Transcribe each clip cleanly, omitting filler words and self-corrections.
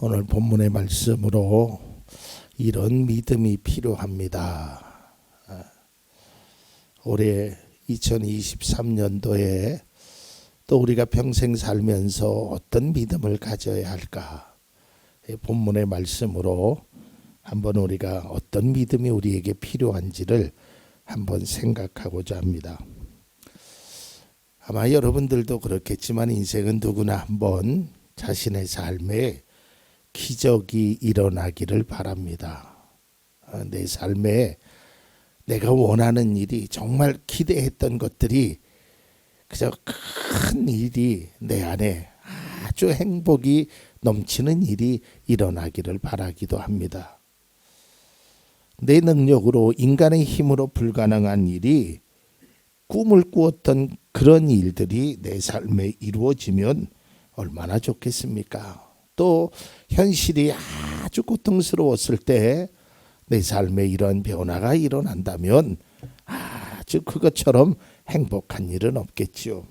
오늘 본문의 말씀으로 이런 믿음이 필요합니다. 올해 2023년도에 또 우리가 평생 살면서 어떤 믿음을 가져야 할까? 본문의 말씀으로 한번 우리가 어떤 믿음이 우리에게 필요한지를 한번 생각하고자 합니다. 아마 여러분들도 그렇겠지만 인생은 누구나 한번 자신의 삶에 기적이 일어나기를 바랍니다. 내 삶에 내가 원하는 일이, 정말 기대했던 것들이, 그저 큰 일이 내 안에 아주 행복이 넘치는 일이 일어나기를 바라기도 합니다. 내 능력으로, 인간의 힘으로 불가능한 일이, 꿈을 꾸었던 그런 일들이 내 삶에 이루어지면 얼마나 좋겠습니까? 또 현실이 아주 고통스러웠을 때 내 삶에 이런 변화가 일어난다면 아주 그것처럼 행복한 일은 없겠지요.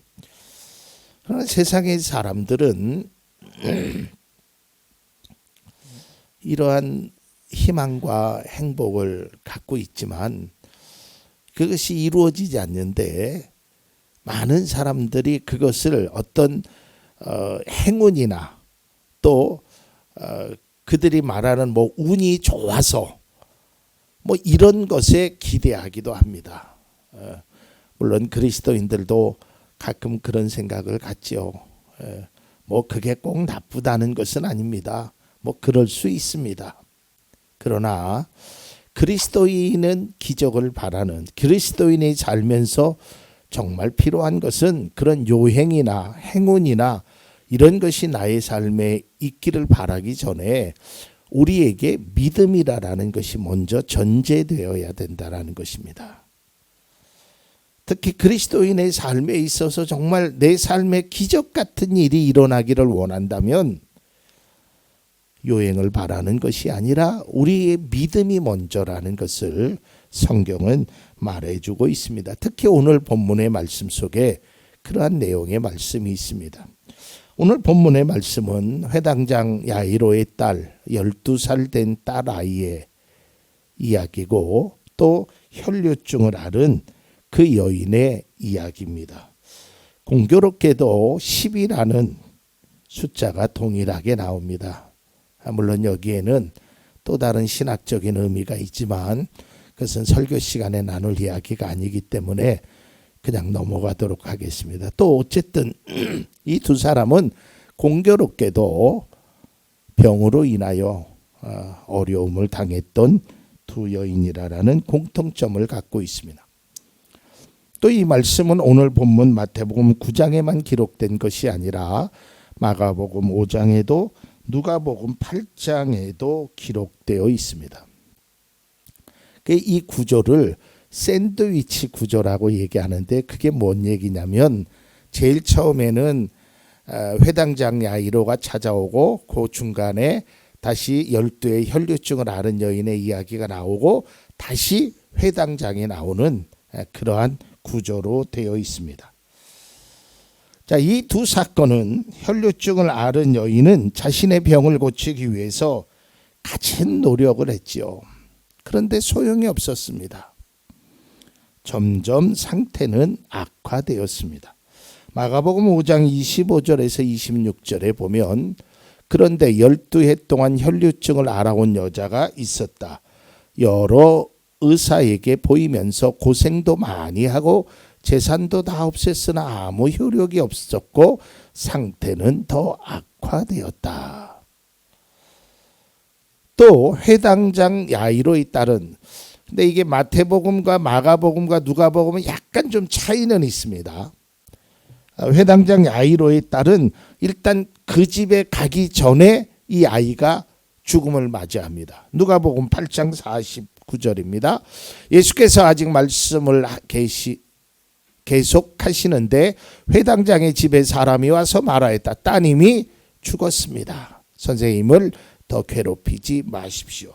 그러나 세상의 사람들은 이러한 희망과 행복을 갖고 있지만 그것이 이루어지지 않는데, 많은 사람들이 그것을 어떤 행운이나 또 그들이 말하는 운이 좋아서 이런 것에 기대하기도 합니다. 물론 그리스도인들도 가끔 그런 생각을 갖지요. 그게 꼭 나쁘다는 것은 아닙니다. 그럴 수 있습니다. 그러나 그리스도인은 기적을 바라는, 그리스도인이 살면서 정말 필요한 것은 그런 요행이나 행운이나 이런 것이 나의 삶에 있기를 바라기 전에 우리에게 믿음이라는 것이 먼저 전제되어야 된다는 것입니다. 특히 그리스도인의 삶에 있어서 정말 내 삶에 기적 같은 일이 일어나기를 원한다면 요행을 바라는 것이 아니라 우리의 믿음이 먼저라는 것을 성경은 말해주고 있습니다. 특히 오늘 본문의 말씀 속에 그러한 내용의 말씀이 있습니다. 오늘 본문의 말씀은 회당장 야이로의 딸, 12살 된 딸 아이의 이야기고 또 혈류증을 앓은 그 여인의 이야기입니다. 공교롭게도 10이라는 숫자가 동일하게 나옵니다. 물론 여기에는 또 다른 신학적인 의미가 있지만 그것은 설교 시간에 나눌 이야기가 아니기 때문에 그냥 넘어가도록 하겠습니다. 또 어쨌든 이 두 사람은 공교롭게도 병으로 인하여 어려움을 당했던 두 여인이라는 공통점을 갖고 있습니다. 또 이 말씀은 오늘 본문 마태복음 9장에만 기록된 것이 아니라 마가복음 5장에도 누가복음 8장에도 기록되어 있습니다. 이 구조를 샌드위치 구조라고 얘기하는데, 그게 뭔 얘기냐면 제일 처음에는 회당장 야이로가 찾아오고 그 중간에 다시 12의 혈류증을 앓은 여인의 이야기가 나오고 다시 회당장에 나오는 그러한 구조로 되어 있습니다. 자, 이 두 사건은 혈류증을 앓은 여인은 자신의 병을 고치기 위해서 가진 노력을 했지요. 그런데 소용이 없었습니다. 점점 상태는 악화되었습니다. 마가복음 5장 25절에서 26절에 보면, 그런데 12해 동안 혈류증을 앓아온 여자가 있었다. 여러 의사에게 보이면서 고생도 많이 하고 재산도 다 없앴으나 아무 효력이 없었고 상태는 더 악화되었다. 또 회당장 야이로의 딸은, 근데 이게 마태복음과 마가복음과 누가복음은 약간 좀 차이는 있습니다. 회당장 야이로의 딸은 일단 그 집에 가기 전에 이 아이가 죽음을 맞이합니다. 누가복음 8장 49절입니다. 예수께서 아직 말씀을 계속하시는데 회당장의 집에 사람이 와서 말하였다. 따님이 죽었습니다. 선생님을 더 괴롭히지 마십시오.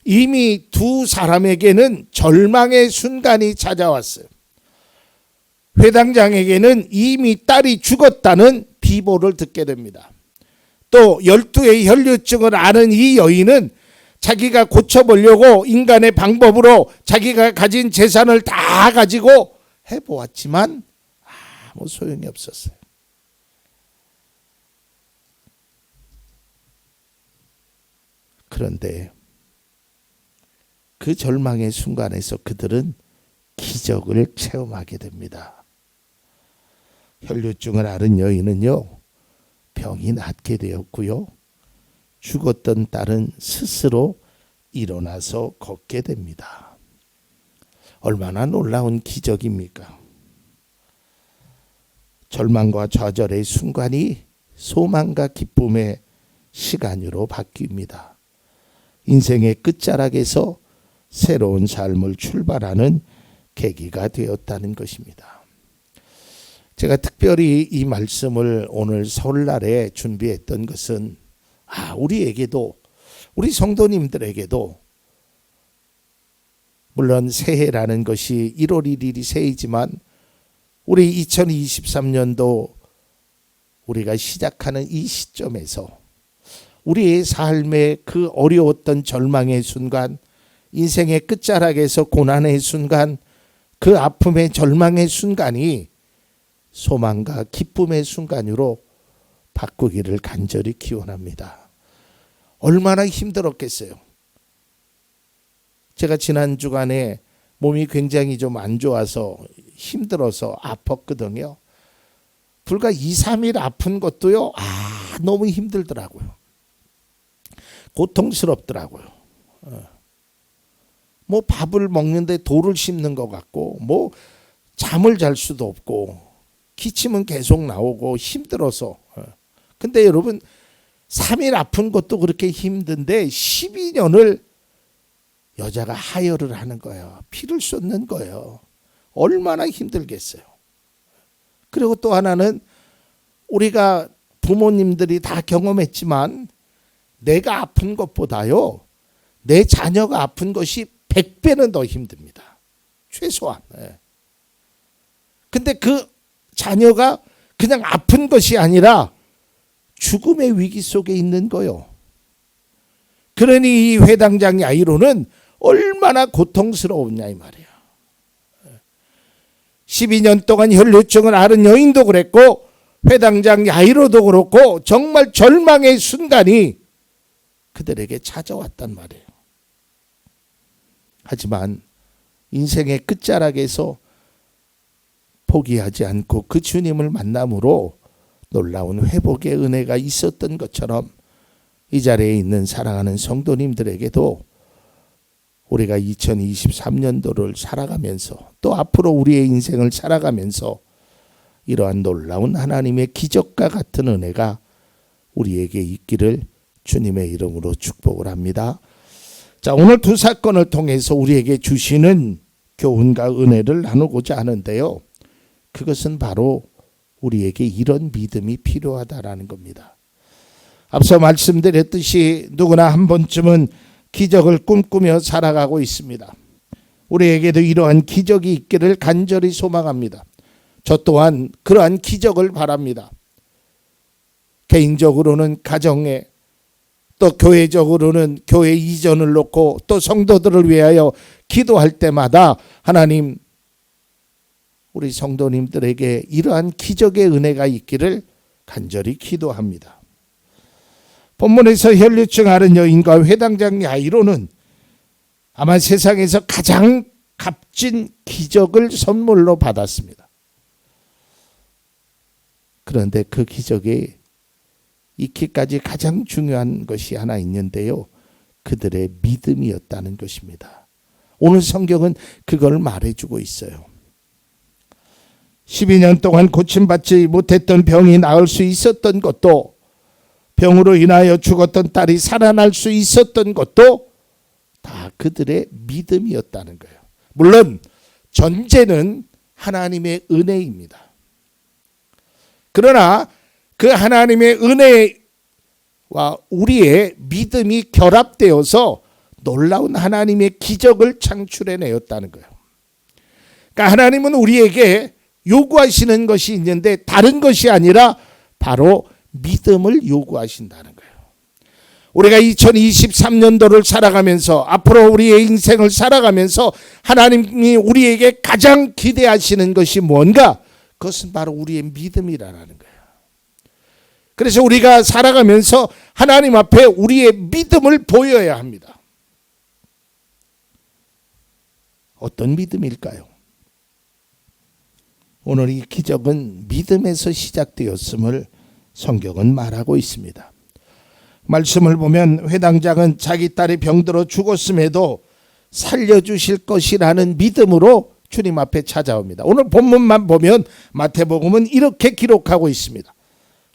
이미 두 사람에게는 절망의 순간이 찾아왔어요. 회당장에게는 이미 딸이 죽었다는 비보를 듣게 됩니다. 또 12의 혈류증을 앓은 이 여인은 자기가 고쳐보려고 인간의 방법으로 자기가 가진 재산을 다 가지고 해보았지만 아무 소용이 없었어요. 그런데 그 절망의 순간에서 그들은 기적을 체험하게 됩니다. 혈류증을 앓은 여인은요, 병이 낫게 되었고요, 죽었던 딸은 스스로 일어나서 걷게 됩니다. 얼마나 놀라운 기적입니까? 절망과 좌절의 순간이 소망과 기쁨의 시간으로 바뀝니다. 인생의 끝자락에서 새로운 삶을 출발하는 계기가 되었다는 것입니다. 제가 특별히 이 말씀을 오늘 설날에 준비했던 것은 우리에게도, 우리 성도님들에게도, 물론 새해라는 것이 1월 1일이 새해이지만 우리 2023년도 우리가 시작하는 이 시점에서 우리의 삶의 그 어려웠던 절망의 순간, 인생의 끝자락에서 고난의 순간, 그 아픔의 절망의 순간이 소망과 기쁨의 순간으로 바꾸기를 간절히 기원합니다. 얼마나 힘들었겠어요. 제가 지난 주간에 몸이 굉장히 좀 안 좋아서 힘들어서 아팠거든요. 불과 2, 3일 아픈 것도요, 너무 힘들더라고요. 고통스럽더라고요. 뭐 밥을 먹는데 돌을 씹는 것 같고, 뭐 잠을 잘 수도 없고, 기침은 계속 나오고 힘들어서. 근데 여러분, 3일 아픈 것도 그렇게 힘든데 12년을 여자가 하혈을 하는 거예요. 피를 쏟는 거예요. 얼마나 힘들겠어요. 그리고 또 하나는 우리가 부모님들이 다 경험했지만 내가 아픈 것보다요, 내 자녀가 아픈 것이 100배는 더 힘듭니다. 최소한. 근데 그 자녀가 그냥 아픈 것이 아니라 죽음의 위기 속에 있는 거요. 그러니 이 회당장 야이로는 얼마나 고통스러웠냐 이 말이야. 12년 동안 혈류증을 앓은 여인도 그랬고 회당장 야이로도 그렇고 정말 절망의 순간이 그들에게 찾아왔단 말이에요. 하지만 인생의 끝자락에서 포기하지 않고 그 주님을 만남으로 놀라운 회복의 은혜가 있었던 것처럼 이 자리에 있는 사랑하는 성도님들에게도 우리가 2023년도를 살아가면서 또 앞으로 우리의 인생을 살아가면서 이러한 놀라운 하나님의 기적과 같은 은혜가 우리에게 있기를 주님의 이름으로 축복을 합니다. 자, 오늘 두 사건을 통해서 우리에게 주시는 교훈과 은혜를 나누고자 하는데요. 그것은 바로 우리에게 이런 믿음이 필요하다라는 겁니다. 앞서 말씀드렸듯이 누구나 한 번쯤은 기적을 꿈꾸며 살아가고 있습니다. 우리에게도 이러한 기적이 있기를 간절히 소망합니다. 저 또한 그러한 기적을 바랍니다. 개인적으로는 가정에, 또 교회적으로는 교회 이전을 놓고 또 성도들을 위하여 기도할 때마다 하나님, 우리 성도님들에게 이러한 기적의 은혜가 있기를 간절히 기도합니다. 본문에서 혈류증 앓은 여인과 회당장 야이로는 아마 세상에서 가장 값진 기적을 선물로 받았습니다. 그런데 그 기적에 있기까지 가장 중요한 것이 하나 있는데요. 그들의 믿음이었다는 것입니다. 오늘 성경은 그걸 말해주고 있어요. 12년 동안 고침받지 못했던 병이 나을 수 있었던 것도, 병으로 인하여 죽었던 딸이 살아날 수 있었던 것도 다 그들의 믿음이었다는 거예요. 물론 전제는 하나님의 은혜입니다. 그러나 그 하나님의 은혜와 우리의 믿음이 결합되어서 놀라운 하나님의 기적을 창출해내었다는 거예요. 그러니까 하나님은 우리에게 요구하시는 것이 있는데 다른 것이 아니라 바로 믿음을 요구하신다는 거예요. 우리가 2023년도를 살아가면서 앞으로 우리의 인생을 살아가면서 하나님이 우리에게 가장 기대하시는 것이 뭔가? 그것은 바로 우리의 믿음이라는 거예요. 그래서 우리가 살아가면서 하나님 앞에 우리의 믿음을 보여야 합니다. 어떤 믿음일까요? 오늘 이 기적은 믿음에서 시작되었음을 성경은 말하고 있습니다. 말씀을 보면 회당장은 자기 딸이 병들어 죽었음에도 살려주실 것이라는 믿음으로 주님 앞에 찾아옵니다. 오늘 본문만 보면 마태복음은 이렇게 기록하고 있습니다.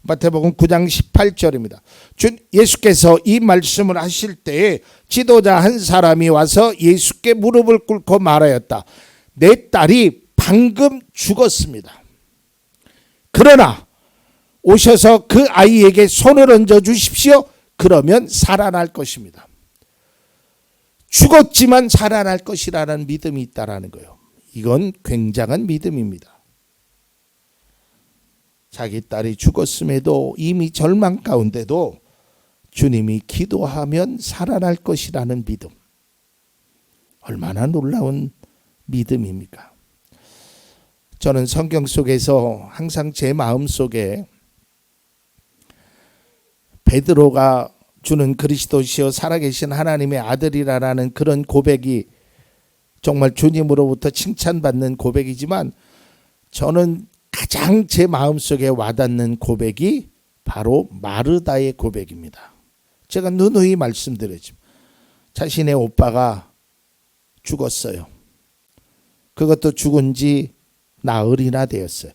마태복음 9장 18절입니다. 예수께서 이 말씀을 하실 때에 지도자 한 사람이 와서 예수께 무릎을 꿇고 말하였다. 내 딸이 방금 죽었습니다. 그러나 오셔서 그 아이에게 손을 얹어 주십시오. 그러면 살아날 것입니다. 죽었지만 살아날 것이라는 믿음이 있다라는 거예요. 이건 굉장한 믿음입니다. 자기 딸이 죽었음에도 이미 절망 가운데도 주님이 기도하면 살아날 것이라는 믿음. 얼마나 놀라운 믿음입니까? 저는 성경 속에서 항상 제 마음속에 베드로가 주는 그리스도시요 살아계신 하나님의 아들이라는 그런 고백이 정말 주님으로부터 칭찬받는 고백이지만 저는 가장 제 마음속에 와닿는 고백이 바로 마르다의 고백입니다. 제가 누누이 말씀드렸지만 자신의 오빠가 죽었어요. 그것도 죽은 지 나흘이나 되었어요.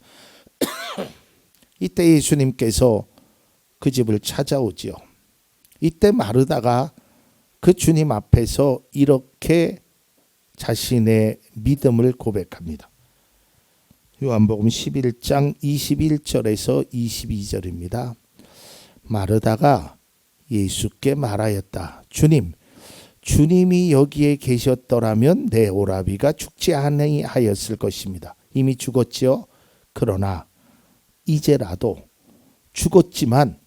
이때 예수님께서 그 집을 찾아오지요. 이때 마르다가 그 주님 앞에서 이렇게 자신의 믿음을 고백합니다. 요한복음 11장 21절에서 22절입니다. 마르다가 예수께 말하였다. 주님, 주님이 여기에 계셨더라면 내 오라비가 죽지 아니하였을 것입니다. 이미 죽었지요. 그러나 이제라도 죽었지만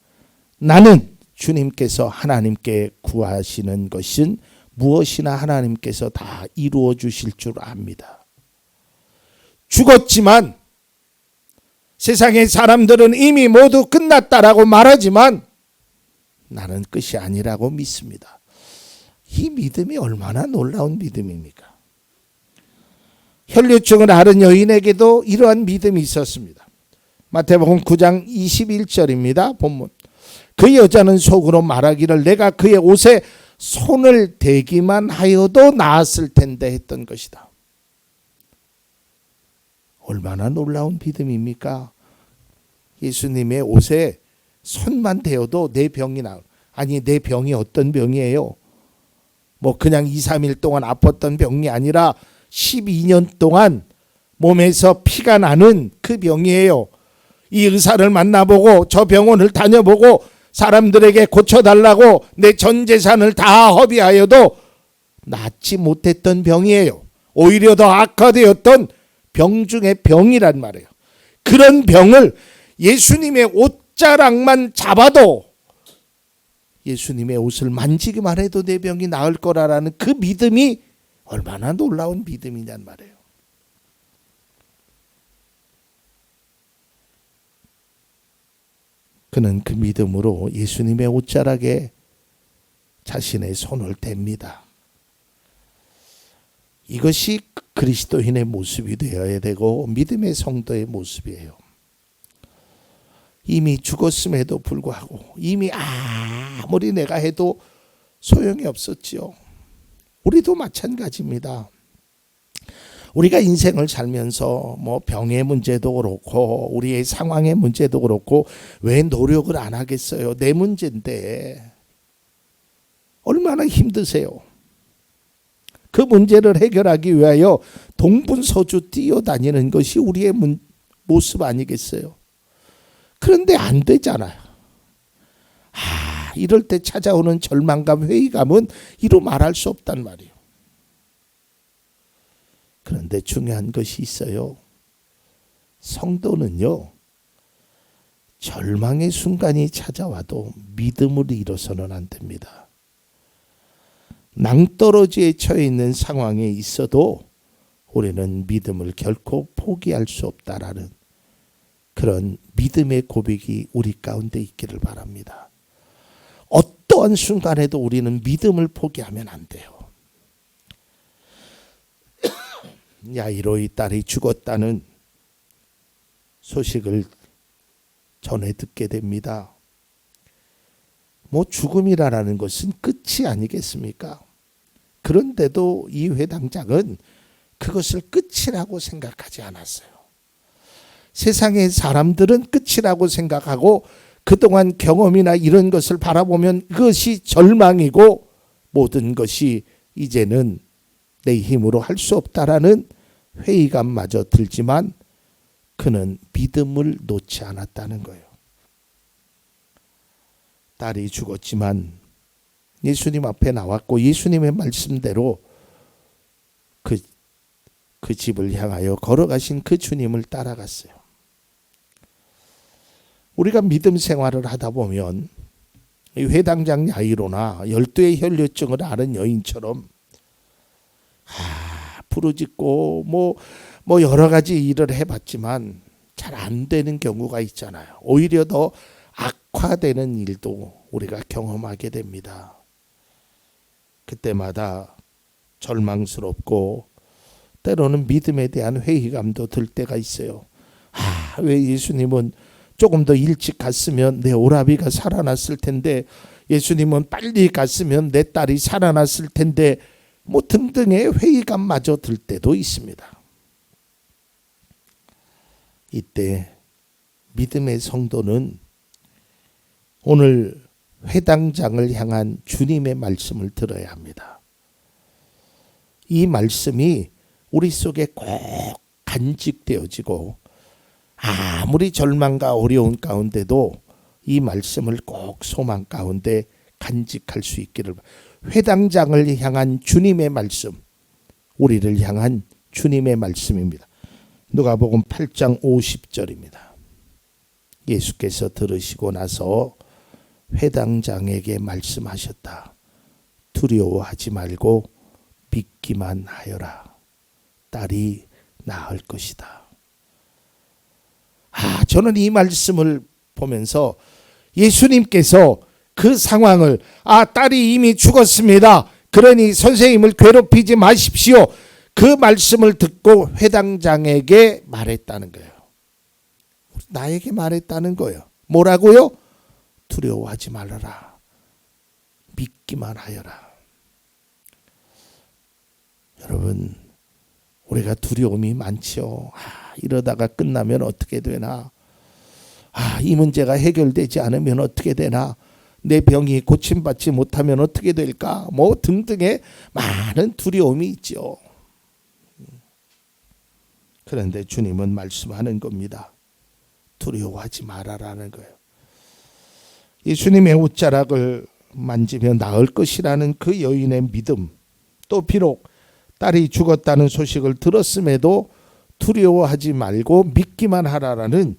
나는 주님께서 하나님께 구하시는 것은 무엇이나 하나님께서 다 이루어 주실 줄 압니다. 죽었지만 세상의 사람들은 이미 모두 끝났다라고 말하지만 나는 끝이 아니라고 믿습니다. 이 믿음이 얼마나 놀라운 믿음입니까? 혈류증을 앓은 여인에게도 이러한 믿음이 있었습니다. 마태복음 9장 21절입니다. 본문. 그 여자는 속으로 말하기를 내가 그의 옷에 손을 대기만 하여도 나았을 텐데 했던 것이다. 얼마나 놀라운 믿음입니까? 예수님의 옷에 손만 대어도 내 병이 나을. 아니 내 병이 어떤 병이에요? 뭐 그냥 2, 3일 동안 아팠던 병이 아니라 12년 동안 몸에서 피가 나는 그 병이에요. 이 의사를 만나보고 저 병원을 다녀보고 사람들에게 고쳐달라고 내 전 재산을 다 허비하여도 낫지 못했던 병이에요. 오히려 더 악화되었던 병 중에 병이란 말이에요. 그런 병을 예수님의 옷자락만 잡아도 예수님의 옷을 만지기만 해도 내 병이 나을 거라는 그 믿음이 얼마나 놀라운 믿음이냔 말이에요. 그는 그 믿음으로 예수님의 옷자락에 자신의 손을 댑니다. 이것이 그리스도인의 모습이 되어야 되고 믿음의 성도의 모습이에요. 이미 죽었음에도 불구하고 이미 아무리 내가 해도 소용이 없었지요. 우리도 마찬가지입니다. 우리가 인생을 살면서 뭐 병의 문제도 그렇고 우리의 상황의 문제도 그렇고 왜 노력을 안 하겠어요? 내 문제인데 얼마나 힘드세요? 그 문제를 해결하기 위하여 동분서주 뛰어다니는 것이 우리의 모습 아니겠어요? 그런데 안 되잖아요. 이럴 때 찾아오는 절망감, 회의감은 이루 말할 수 없단 말이에요. 그런데 중요한 것이 있어요. 성도는요, 절망의 순간이 찾아와도 믿음을 잃어서는 안 됩니다. 낭떠러지에 처해 있는 상황에 있어도 우리는 믿음을 결코 포기할 수 없다라는 그런 믿음의 고백이 우리 가운데 있기를 바랍니다. 어떠한 순간에도 우리는 믿음을 포기하면 안 돼요. 야이로의 딸이 죽었다는 소식을 전해 듣게 됩니다. 죽음이라는 것은 끝이 아니겠습니까? 그런데도 이 회당장은 그것을 끝이라고 생각하지 않았어요. 세상의 사람들은 끝이라고 생각하고 그동안 경험이나 이런 것을 바라보면 그것이 절망이고 모든 것이 이제는 내 힘으로 할 수 없다라는 회의감마저 들지만 그는 믿음을 놓지 않았다는 거예요. 딸이 죽었지만 예수님 앞에 나왔고 예수님의 말씀대로 그 집을 향하여 걸어가신 그 주님을 따라갔어요. 우리가 믿음 생활을 하다 보면 회당장 야이로나 12의 혈류증을 앓은 여인처럼 부르짖고 뭐 여러 가지 일을 해봤지만 잘 안 되는 경우가 있잖아요. 오히려 더 악화되는 일도 우리가 경험하게 됩니다. 그때마다 절망스럽고 때로는 믿음에 대한 회의감도 들 때가 있어요. 왜 예수님은 조금 더 일찍 갔으면 내 오라비가 살아났을 텐데, 예수님은 빨리 갔으면 내 딸이 살아났을 텐데, 등등의 회의감마저 들 때도 있습니다. 이때 믿음의 성도는 오늘 회당장을 향한 주님의 말씀을 들어야 합니다. 이 말씀이 우리 속에 꼭 간직되어지고 아무리 절망과 어려운 가운데도 이 말씀을 꼭 소망 가운데 간직할 수 있기를. 회당장을 향한 주님의 말씀, 우리를 향한 주님의 말씀입니다. 누가복음 8장 50절입니다. 예수께서 들으시고 나서 회당장에게 말씀하셨다. 두려워하지 말고 믿기만 하여라. 딸이 나을 것이다. 저는 이 말씀을 보면서 예수님께서 그 상황을 딸이 이미 죽었습니다. 그러니 선생님을 괴롭히지 마십시오. 그 말씀을 듣고 회당장에게 말했다는 거예요. 나에게 말했다는 거예요. 뭐라고요? 두려워하지 말아라. 믿기만 하여라. 여러분, 우리가 두려움이 많지요. 이러다가 끝나면 어떻게 되나? 이 문제가 해결되지 않으면 어떻게 되나? 내 병이 고침받지 못하면 어떻게 될까? 등등의 많은 두려움이 있죠. 그런데 주님은 말씀하는 겁니다. 두려워하지 말아라는 거예요. 예수님의 옷자락을 만지며 나을 것이라는 그 여인의 믿음, 또 비록 딸이 죽었다는 소식을 들었음에도 두려워하지 말고 믿기만 하라라는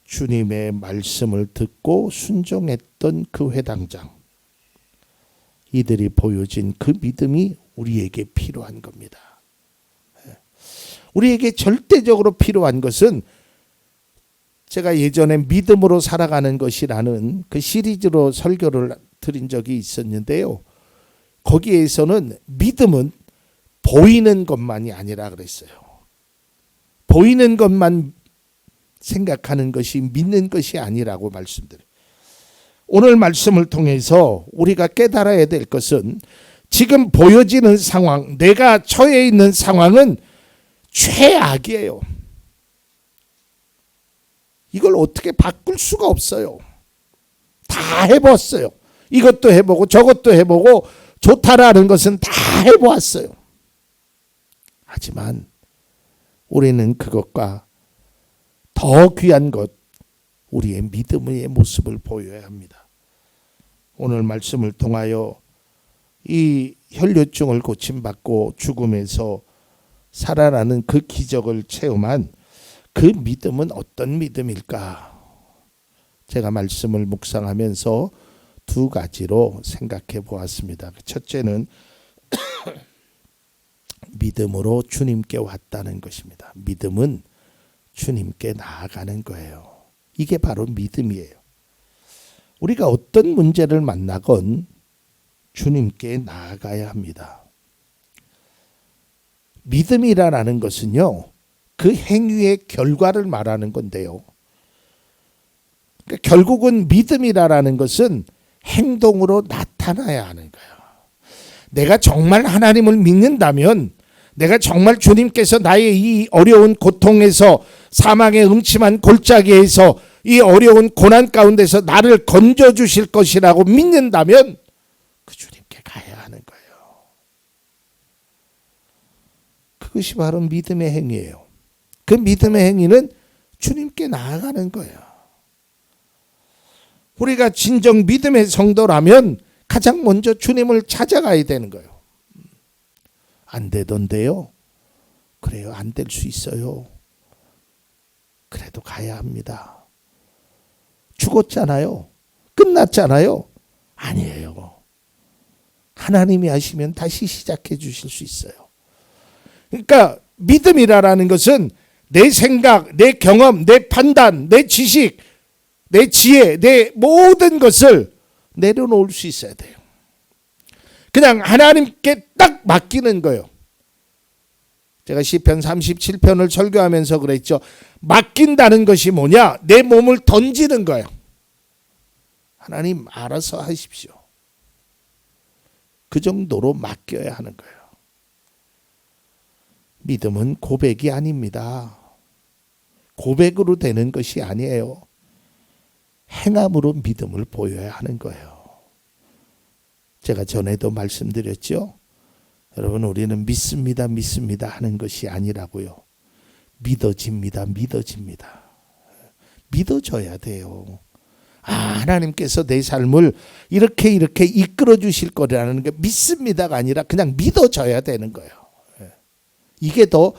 주님의 말씀을 듣고 순종했던 그 회당장, 이들이 보여진 그 믿음이 우리에게 필요한 겁니다. 우리에게 절대적으로 필요한 것은, 제가 예전에 믿음으로 살아가는 것이라는 그 시리즈로 설교를 드린 적이 있었는데요. 거기에서는 믿음은 보이는 것만이 아니라 그랬어요. 보이는 것만 생각하는 것이 믿는 것이 아니라고 말씀드려요. 오늘 말씀을 통해서 우리가 깨달아야 될 것은, 지금 보여지는 상황, 내가 처해 있는 상황은 최악이에요. 이걸 어떻게 바꿀 수가 없어요. 다 해봤어요. 이것도 해보고 저것도 해보고 좋다라는 것은 다 해보았어요. 하지만 우리는 그것과 더 귀한 것, 우리의 믿음의 모습을 보여야 합니다. 오늘 말씀을 통하여 이 혈류증을 고침받고 죽음에서 살아나는 그 기적을 체험한 그 믿음은 어떤 믿음일까? 제가 말씀을 묵상하면서 두 가지로 생각해 보았습니다. 첫째는 믿음으로 주님께 왔다는 것입니다. 믿음은 주님께 나아가는 거예요. 이게 바로 믿음이에요. 우리가 어떤 문제를 만나건 주님께 나아가야 합니다. 믿음이라는 것은요, 그 행위의 결과를 말하는 건데요. 그러니까 결국은 믿음이라는 것은 행동으로 나타나야 하는 거예요. 내가 정말 하나님을 믿는다면, 내가 정말 주님께서 나의 이 어려운 고통에서, 사망의 음침한 골짜기에서, 이 어려운 고난 가운데서 나를 건져주실 것이라고 믿는다면 그 주님께 가야 하는 거예요. 그것이 바로 믿음의 행위예요. 그 믿음의 행위는 주님께 나아가는 거예요. 우리가 진정 믿음의 성도라면 가장 먼저 주님을 찾아가야 되는 거예요. 안 되던데요? 그래요, 안 될 수 있어요. 그래도 가야 합니다. 죽었잖아요. 끝났잖아요. 아니에요. 하나님이 하시면 다시 시작해 주실 수 있어요. 그러니까 믿음이라는 것은 내 생각, 내 경험, 내 판단, 내 지식, 내 지혜, 내 모든 것을 내려놓을 수 있어야 돼요. 그냥 하나님께 딱 맡기는 거예요. 제가 시편 37편을 설교하면서 그랬죠. 맡긴다는 것이 뭐냐? 내 몸을 던지는 거예요. 하나님 알아서 하십시오. 그 정도로 맡겨야 하는 거예요. 믿음은 고백이 아닙니다. 고백으로 되는 것이 아니에요. 행함으로 믿음을 보여야 하는 거예요. 제가 전에도 말씀드렸죠. 여러분, 우리는 믿습니다, 믿습니다 하는 것이 아니라고요. 믿어집니다, 믿어집니다. 믿어져야 돼요. 하나님께서 내 삶을 이렇게 이끌어 주실 거라는 게 믿습니다가 아니라 그냥 믿어져야 되는 거예요. 이게 더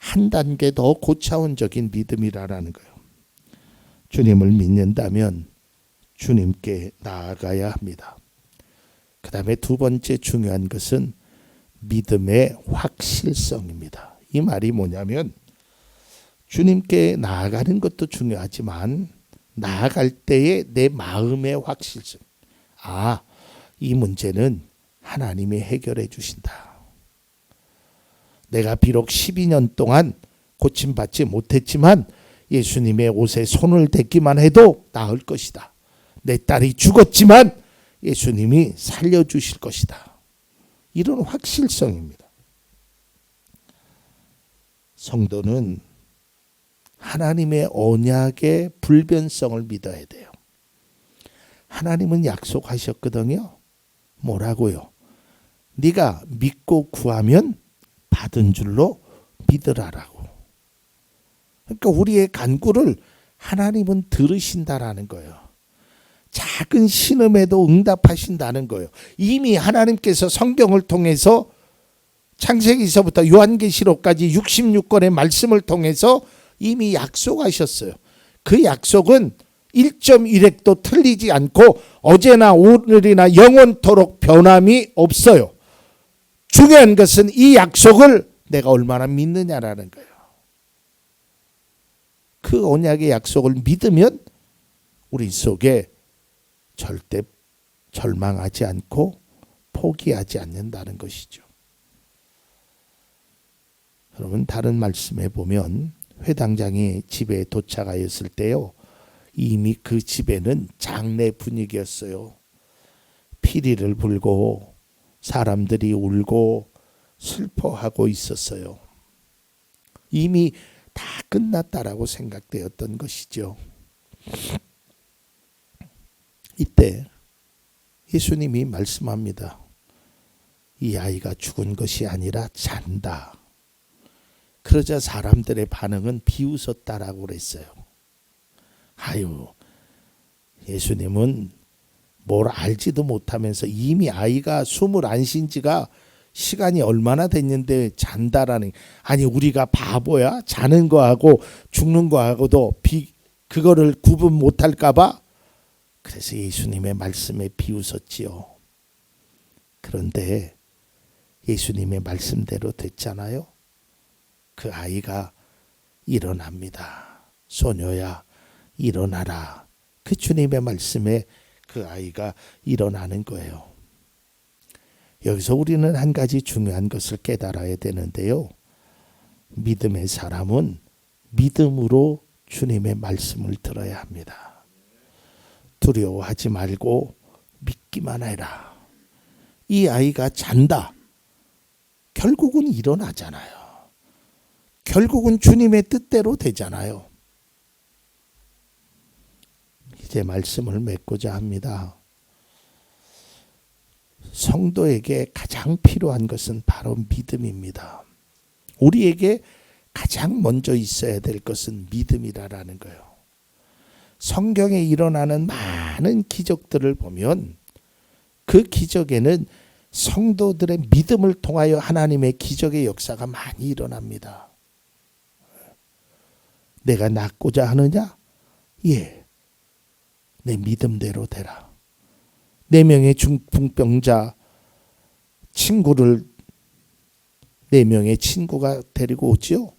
한 단계 더 고차원적인 믿음이라는 거예요. 주님을 믿는다면 주님께 나아가야 합니다. 그 다음에 두 번째 중요한 것은 믿음의 확실성입니다. 이 말이 뭐냐면 주님께 나아가는 것도 중요하지만 나아갈 때의 내 마음의 확실성. 이 문제는 하나님이 해결해 주신다. 내가 비록 12년 동안 고침받지 못했지만 예수님의 옷에 손을 댔기만 해도 나을 것이다. 내 딸이 죽었지만 예수님이 살려주실 것이다. 이런 확실성입니다. 성도는 하나님의 언약의 불변성을 믿어야 돼요. 하나님은 약속하셨거든요. 뭐라고요? 네가 믿고 구하면 받은 줄로 믿으라라고. 그러니까 우리의 간구를 하나님은 들으신다라는 거예요. 작은 신음에도 응답하신다는 거예요. 이미 하나님께서 성경을 통해서 창세기서부터 요한계시록까지 66권의 말씀을 통해서 이미 약속하셨어요. 그 약속은 1.1획도 틀리지 않고 어제나 오늘이나 영원토록 변함이 없어요. 중요한 것은 이 약속을 내가 얼마나 믿느냐라는 거예요. 그 언약의 약속을 믿으면 우리 속에 절대 절망하지 않고 포기하지 않는다는 것이죠. 여러분, 다른 말씀에 보면 회당장이 집에 도착하였을 때요, 이미 그 집에는 장례 분위기였어요. 피리를 불고 사람들이 울고 슬퍼하고 있었어요. 이미 다 끝났다라고 생각되었던 것이죠. 이때 예수님이 말씀합니다. 이 아이가 죽은 것이 아니라 잔다. 그러자 사람들의 반응은 비웃었다라고 그랬어요. 예수님은 뭘 알지도 못하면서 이미 아이가 숨을 안 쉰 지가 시간이 얼마나 됐는데 잔다라는. 아니, 우리가 바보야? 자는 거하고 죽는 거하고도 그거를 구분 못할까 봐? 그래서 예수님의 말씀에 비웃었지요. 그런데 예수님의 말씀대로 됐잖아요. 그 아이가 일어납니다. 소녀야 일어나라. 그 주님의 말씀에 그 아이가 일어나는 거예요. 여기서 우리는 한 가지 중요한 것을 깨달아야 되는데요. 믿음의 사람은 믿음으로 주님의 말씀을 들어야 합니다. 두려워하지 말고 믿기만 해라. 이 아이가 잔다. 결국은 일어나잖아요. 결국은 주님의 뜻대로 되잖아요. 이제 말씀을 맺고자 합니다. 성도에게 가장 필요한 것은 바로 믿음입니다. 우리에게 가장 먼저 있어야 될 것은 믿음이라는 거예요. 성경에 일어나는 많은 기적들을 보면 그 기적에는 성도들의 믿음을 통하여 하나님의 기적의 역사가 많이 일어납니다. 내가 낫고자 하느냐? 예, 내 믿음대로 되라. 4명의 중풍병자 친구를 4명의 친구가 데리고 오죠.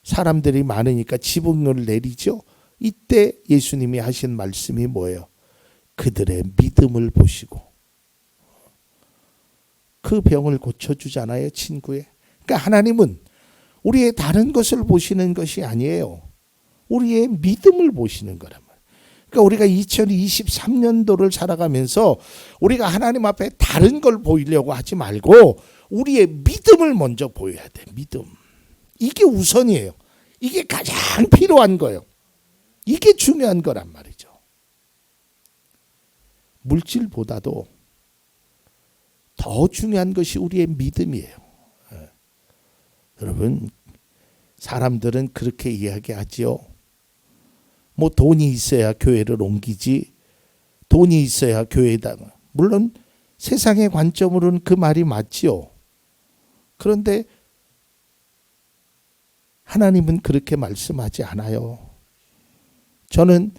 사람들이 많으니까 지붕을 내리죠. 이때 예수님이 하신 말씀이 뭐예요? 그들의 믿음을 보시고 그 병을 고쳐주잖아요. 친구의. 그러니까 하나님은 우리의 다른 것을 보시는 것이 아니에요. 우리의 믿음을 보시는 거란 말이에요. 그러니까 우리가 2023년도를 살아가면서 우리가 하나님 앞에 다른 걸 보이려고 하지 말고 우리의 믿음을 먼저 보여야 돼. 믿음. 이게 우선이에요. 이게 가장 필요한 거예요. 이게 중요한 거란 말이죠. 물질보다도 더 중요한 것이 우리의 믿음이에요. 여러분, 사람들은 그렇게 이야기하지요. 뭐 돈이 있어야 교회를 옮기지, 돈이 있어야 교회에다. 물론 세상의 관점으로는 그 말이 맞지요. 그런데 하나님은 그렇게 말씀하지 않아요. 저는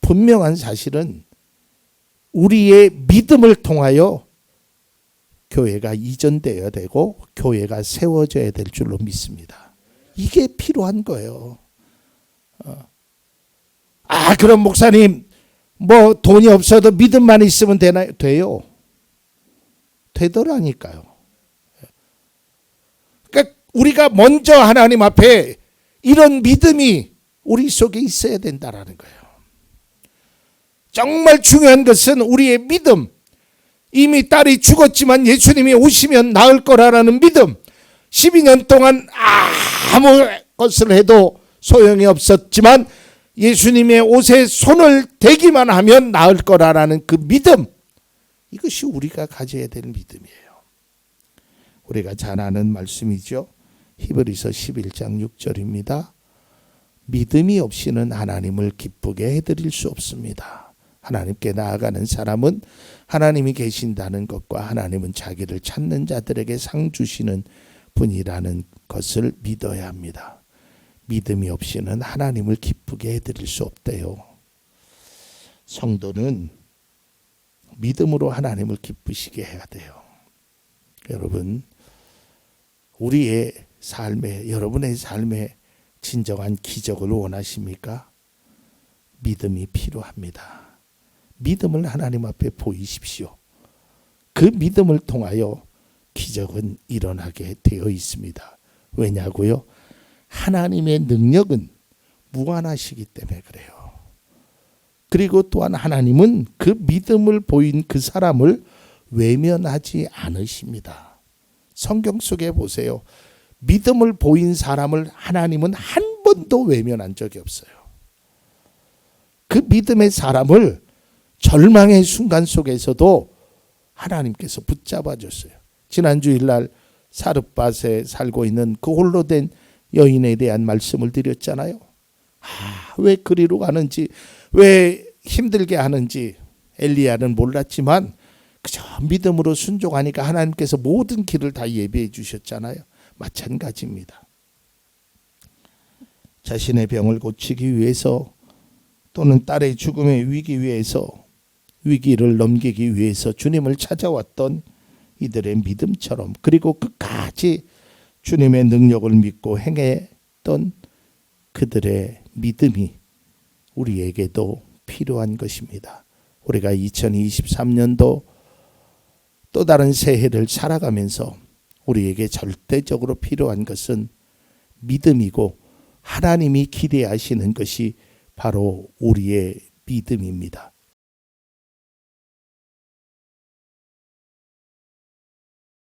분명한 사실은 우리의 믿음을 통하여 교회가 이전되어야 되고 교회가 세워져야 될 줄로 믿습니다. 이게 필요한 거예요. 그럼 목사님 뭐 돈이 없어도 믿음만 있으면 되나요? 돼요. 되더라니까요. 그러니까 우리가 먼저 하나님 앞에 이런 믿음이 우리 속에 있어야 된다라는 거예요. 정말 중요한 것은 우리의 믿음. 이미 딸이 죽었지만 예수님이 오시면 나을 거라는 믿음. 12년 동안 아무 것을 해도 소용이 없었지만 예수님의 옷에 손을 대기만 하면 나을 거라는 그 믿음. 이것이 우리가 가져야 될 믿음이에요. 우리가 잘 아는 말씀이죠. 히브리서 11장 6절입니다. 믿음이 없이는 하나님을 기쁘게 해드릴 수 없습니다. 하나님께 나아가는 사람은 하나님이 계신다는 것과 하나님은 자기를 찾는 자들에게 상 주시는 분이라는 것을 믿어야 합니다. 믿음이 없이는 하나님을 기쁘게 해드릴 수 없대요. 성도는 믿음으로 하나님을 기쁘시게 해야 돼요. 여러분, 우리의 삶에, 여러분의 삶에 진정한 기적을 원하십니까? 믿음이 필요합니다. 믿음을 하나님 앞에 보이십시오. 그 믿음을 통하여 기적은 일어나게 되어 있습니다. 왜냐고요? 하나님의 능력은 무한하시기 때문에 그래요. 그리고 또한 하나님은 그 믿음을 보인 그 사람을 외면하지 않으십니다. 성경 속에 보세요. 믿음을 보인 사람을 하나님은 한 번도 외면한 적이 없어요. 그 믿음의 사람을 절망의 순간 속에서도 하나님께서 붙잡아 줬어요. 지난 주일날 사르밧에 살고 있는 그 홀로 된 여인에 대한 말씀을 드렸잖아요. 왜 그리로 가는지, 왜 힘들게 하는지 엘리야는 몰랐지만 그저 믿음으로 순종하니까 하나님께서 모든 길을 다 예비해 주셨잖아요. 마찬가지입니다. 자신의 병을 고치기 위해서 또는 딸의 죽음의 위기를 넘기기 위해서 주님을 찾아왔던 이들의 믿음처럼, 그리고 끝까지 주님의 능력을 믿고 행했던 그들의 믿음이 우리에게도 필요한 것입니다. 우리가 2023년도 또 다른 새해를 살아가면서 우리에게 절대적으로 필요한 것은 믿음이고, 하나님이 기대하시는 것이 바로 우리의 믿음입니다.